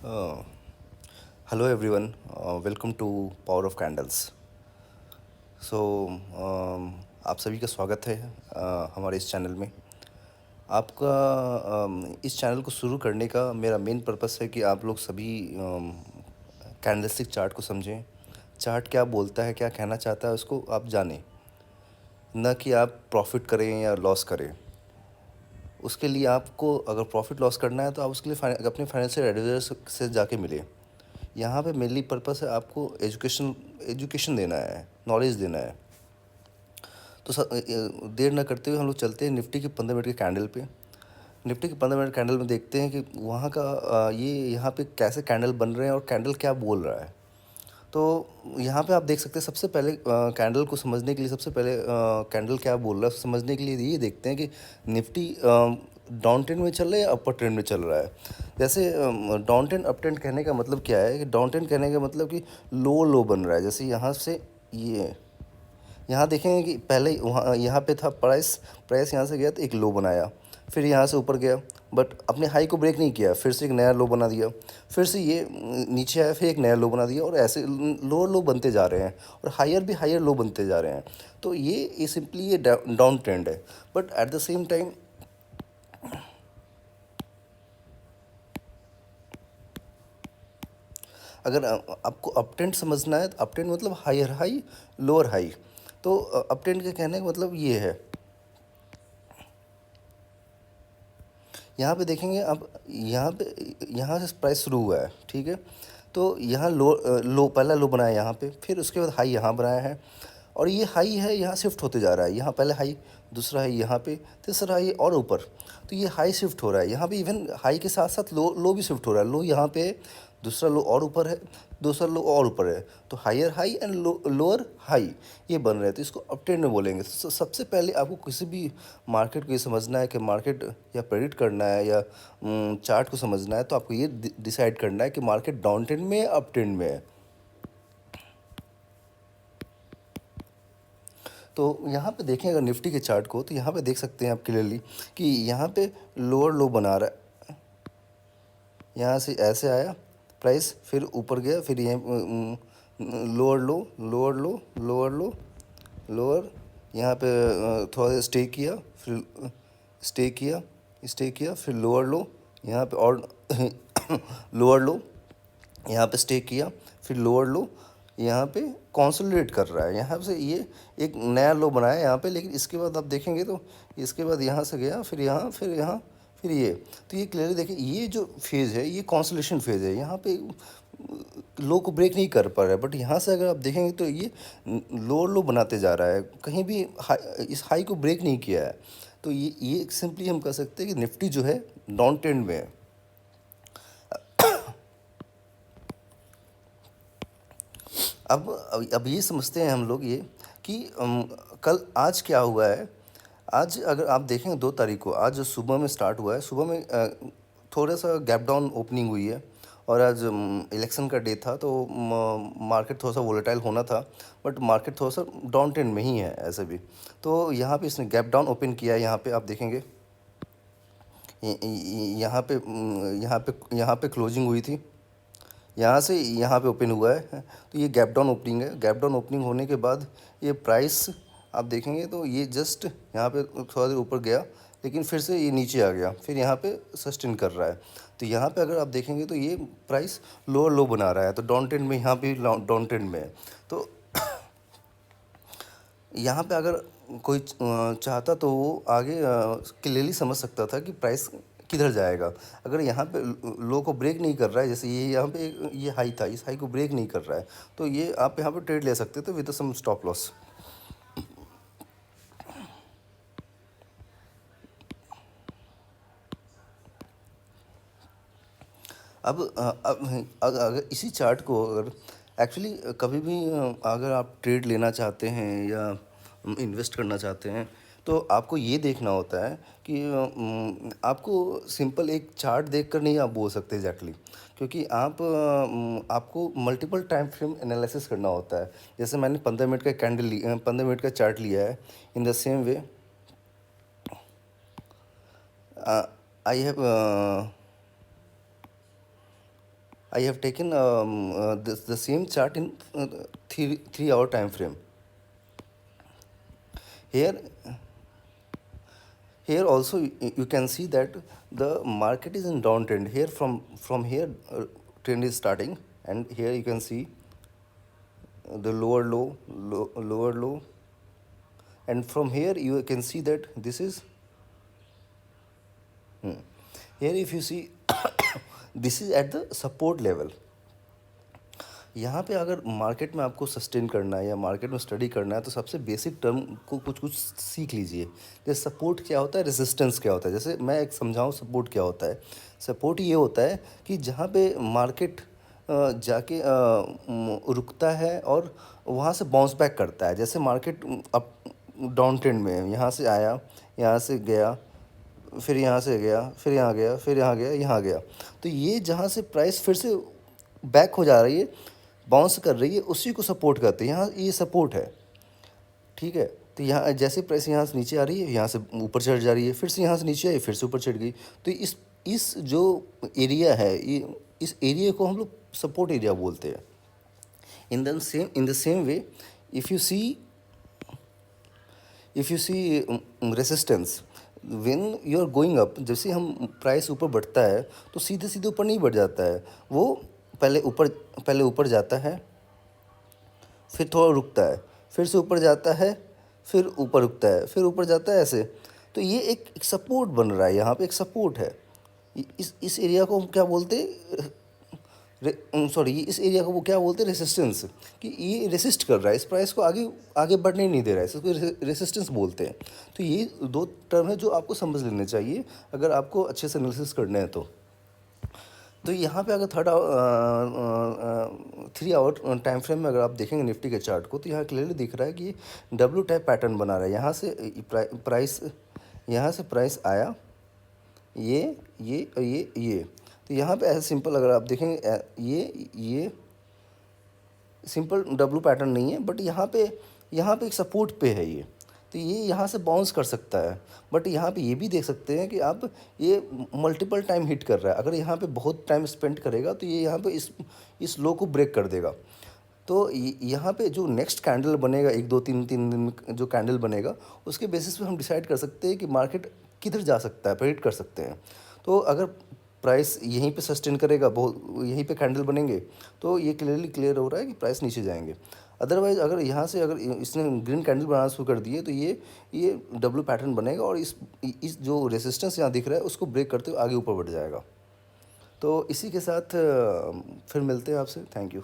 Uh, Hello everyone, welcome to Power of Candles. सो आप सभी का स्वागत है हमारे इस चैनल में। आपका इस चैनल को शुरू करने का मेरा मेन पर्पस है कि आप लोग सभी कैंडलस्टिक चार्ट को समझें। चार्ट क्या बोलता है, क्या कहना चाहता है, उसको आप जानें, न कि आप प्रॉफिट करें या लॉस करें। उसके लिए आपको अगर प्रॉफिट लॉस करना है तो आप उसके लिए अपने फाइनेंशियल एडवाइज़र से जाके मिलें। यहाँ पे मेनली पर्पस है आपको एजुकेशन एजुकेशन देना है, नॉलेज देना है। तो देर ना करते हुए हम लोग चलते हैं निफ्टी के 15 मिनट के कैंडल पे। निफ्टी के 15 मिनट कैंडल में देखते हैं कि वहाँ का ये यहाँ पे कैसे कैंडल बन रहे हैं और कैंडल क्या बोल रहा है। तो यहाँ पे आप देख सकते हैं, सबसे पहले कैंडल को समझने के लिए, सबसे पहले कैंडल क्या बोल रहा है समझने के लिए ये देखते हैं कि निफ्टी डाउन ट्रेंड में चल रहा है या अपर ट्रेंड में चल रहा है। जैसे डाउन ट्रेंड अप ट्रेंड कहने का मतलब क्या है कि डाउन ट्रेंड कहने का मतलब कि लो लो बन रहा है। जैसे यहाँ से ये यहाँ देखेंगे कि पहले वहाँ यहाँ पे था प्राइस, यहाँ से गया तो एक लो बनाया, फिर यहाँ से ऊपर गया, बट अपने हाई को ब्रेक नहीं किया, फिर से एक नया लो बना दिया, फिर से ये नीचे आया, फिर एक नया लो बना दिया, और ऐसे लो लो बनते जा रहे हैं और हायर भी हायर लो बनते जा रहे हैं। तो ये सिंपली ये डाउन ट्रेंड है। But at the same time अगर आपको अप ट्रेंड समझना है तो अप ट्रेंड मतलब हायर हाई लोअर हाई। तो अप ट्रेंड के कहने का मतलब ये है, यहाँ पे देखेंगे अब, यहाँ से प्राइस शुरू हुआ है, ठीक है। तो यहाँ लो पहला लो बनाया यहाँ पे, फिर उसके बाद हाई यहाँ बनाया है, और ये हाई है यहाँ शिफ्ट होते जा रहा है। यहाँ पहले हाई, दूसरा हाई यहाँ पे, तीसरा हाई और ऊपर। तो ये हाई शिफ्ट हो रहा है, यहाँ पे इवन हाई के साथ साथ लो भी शिफ्ट हो रहा है। लो यहाँ पे है, दूसरा लो और ऊपर है, दूसरा लो और ऊपर है। तो higher high and lower high ये बन रहे हैं, तो इसको अप ट्रेंड में बोलेंगे। सबसे पहले आपको किसी भी मार्केट को ये समझना है कि मार्केट या प्रेडिक्ट करना है या चार्ट को समझना है, तो आपको ये डिसाइड करना है कि मार्केट डाउन ट्रेंड में है अप ट्रेंड में है। तो यहाँ पे देखें अगर निफ्टी के चार्ट को, तो यहाँ पे देख सकते हैं आप क्लियरली कि यहाँ पे लोअर लो बना रहा है। यहाँ से ऐसे आया प्राइस, फिर ऊपर गया, फिर ये लोअर लो लोअर लो लोअर लो लोअर, यहाँ पे थोड़ा स्टे किया, फिर स्टे किया, फिर लोअर लो, यहाँ पे और लोअर लो, यहाँ पे स्टे किया, फिर लोअर लो, यहाँ पे कंसोलिडेट कर रहा है। यहाँ से ये एक नया लो बनाया यहाँ पे, लेकिन इसके बाद आप देखेंगे तो इसके बाद यहाँ से गया, फिर यहाँ, फिर यहाँ, फिर ये। तो ये क्लियरली देखिए, ये जो फेज़ है ये कंसोलिडेशन फेज़ है। यहाँ पे लो को ब्रेक नहीं कर पा रहा है, बट यहाँ से अगर आप देखेंगे तो ये लोअर लो बनाते जा रहा है, कहीं भी इस हाई को ब्रेक नहीं किया है। तो ये सिंपली हम कह सकते हैं कि निफ्टी जो है डाउन ट्रेंड में है। अब ये समझते हैं हम लोग ये कि कल आज क्या हुआ है। आज अगर आप देखें 2 तारीख को, आज जो सुबह में स्टार्ट हुआ है, सुबह में थोड़ा सा गैप डाउन ओपनिंग हुई है, और आज इलेक्शन का डे था, तो मार्केट थोड़ा सा वोलेटाइल होना था, बट मार्केट थोड़ा सा डाउन ट्रेंड में ही है ऐसे भी। तो यहाँ पे इसने गैप डाउन ओपन किया है। यहाँ पे आप देखेंगे यहाँ पे क्लोजिंग हुई थी, यहाँ से यहाँ पे ओपन हुआ है। तो ये गैप डाउन ओपनिंग है। गैप डाउन ओपनिंग होने के बाद ये प्राइस आप देखेंगे तो ये जस्ट यहाँ पे थोड़ा देर ऊपर गया, लेकिन फिर से ये नीचे आ गया, फिर यहाँ पे सस्टेन कर रहा है। तो यहाँ पे अगर आप देखेंगे तो ये प्राइस लोअर लो बना रहा है, तो डाउन ट्रेंड में यहाँ भी डाउन ट्रेंड में है। तो यहाँ पे अगर कोई चाहता तो वो आगे क्लियरली समझ सकता था कि प्राइस किधर जाएगा। अगर यहाँ पे लो को ब्रेक नहीं कर रहा है, जैसे ये यहाँ पे ये हाई था, इस हाई को ब्रेक नहीं कर रहा है, तो ये आप यहाँ पे ट्रेड ले सकते थे विद सम स्टॉप लॉस। अब अगर इसी चार्ट को अगर एक्चुअली कभी भी अगर आप ट्रेड लेना चाहते हैं या इन्वेस्ट करना चाहते हैं, तो आपको ये देखना होता है कि आपको सिंपल एक चार्ट देखकर नहीं आप बोल सकते एग्जैक्टली, क्योंकि आपको मल्टीपल टाइम फ्रेम एनालिसिस करना होता है। जैसे मैंने 15 मिनट का 15 मिनट का चार्ट लिया है। इन the same way I have I have taken the same chart in 3 hour time frame. Here, here also you can see that the market is in downtrend. Here from here trend is starting, and here you can see the lower low, and from here you can see that this is here if you see this is at the support level. यहाँ पे अगर market में आपको sustain करना है या market में study करना है तो सबसे बेसिक टर्म को कुछ कुछ सीख लीजिए। जैसे सपोर्ट क्या होता है, रेजिस्टेंस क्या होता है। जैसे मैं एक समझाऊँ सपोर्ट क्या होता है। सपोर्ट ये होता है कि जहाँ पे मार्केट जाके रुकता है और वहाँ से बाउंस बैक करता है। जैसे मार्केट अप डाउन ट्रेंड में है, यहाँ से आया, यहाँ से गया, फिर यहाँ से गया, फिर यहाँ गया, फिर यहाँ गया, यहाँ गया। तो ये जहाँ से प्राइस फिर से बैक हो जा रही है, बाउंस कर रही है, उसी को सपोर्ट करते हैं। यहाँ ये सपोर्ट है, ठीक है। तो यहाँ जैसे प्राइस यहाँ से नीचे आ रही है, यहाँ से ऊपर चढ़ जा रही है, फिर से यहाँ से नीचे आई, फिर से ऊपर चढ़ गई। तो इस जो एरिया है, ये इस एरिया को हम लोग सपोर्ट एरिया बोलते हैं। In the same way if you see resistance when you are going up, जैसे हम प्राइस ऊपर बढ़ता है तो सीधे सीधे ऊपर नहीं बढ़ जाता है। वो पहले ऊपर जाता है, फिर थोड़ा रुकता है, फिर से ऊपर जाता है, फिर ऊपर रुकता है, फिर ऊपर जाता है, ऐसे। तो ये एक सपोर्ट बन रहा है, यहाँ पे एक सपोर्ट है। इस एरिया को हम क्या बोलते हैं, सॉरी, इस एरिया को वो क्या बोलते हैं, रेसिस्टेंस। कि ये रेसिस्ट कर रहा है, इस प्राइस को आगे आगे बढ़ने नहीं दे रहा है, इसको रेसिस्टेंस बोलते हैं। तो ये दो टर्म है जो आपको समझ लेने चाहिए अगर आपको अच्छे से एनालिसिस करना है तो यहाँ पे अगर 3 आवर टाइम फ्रेम में अगर आप देखेंगे निफ्टी के चार्ट को, तो यहाँ क्लियरली दिख रहा है कि डब्ल्यू टाइप पैटर्न बना रहा है। यहाँ से प्राइस आया, ये। तो यहाँ पे ऐसे सिंपल अगर आप देखेंगे, ये सिंपल डब्ल्यू पैटर्न नहीं है, बट यहाँ पे एक सपोर्ट पे है ये। तो ये यहाँ से बाउंस कर सकता है, बट यहाँ पे ये भी देख सकते हैं कि आप ये मल्टीपल टाइम हिट कर रहा है। अगर यहाँ पे बहुत टाइम स्पेंड करेगा तो ये यहाँ पे इस लो को ब्रेक कर देगा। तो यहाँ पे जो नेक्स्ट कैंडल बनेगा, 1 2 3 दिन में जो कैंडल बनेगा, उसके बेसिस पे हम डिसाइड कर सकते हैं कि मार्केट किधर जा सकता है, प्रेडिक्ट कर सकते हैं। तो अगर प्राइस यहीं पे सस्टेन करेगा, बहुत यहीं पे कैंडल बनेंगे, तो ये क्लियर हो रहा है कि प्राइस नीचे जाएंगे। अदरवाइज़ अगर यहाँ से अगर इसने ग्रीन कैंडल बनाना शुरू कर दिए तो ये डब्ल्यू पैटर्न बनेगा और इस जो रेसिस्टेंस यहाँ दिख रहा है उसको ब्रेक करते हुए आगे ऊपर बढ़ जाएगा। तो इसी के साथ फिर मिलते हैं आपसे। Thank you.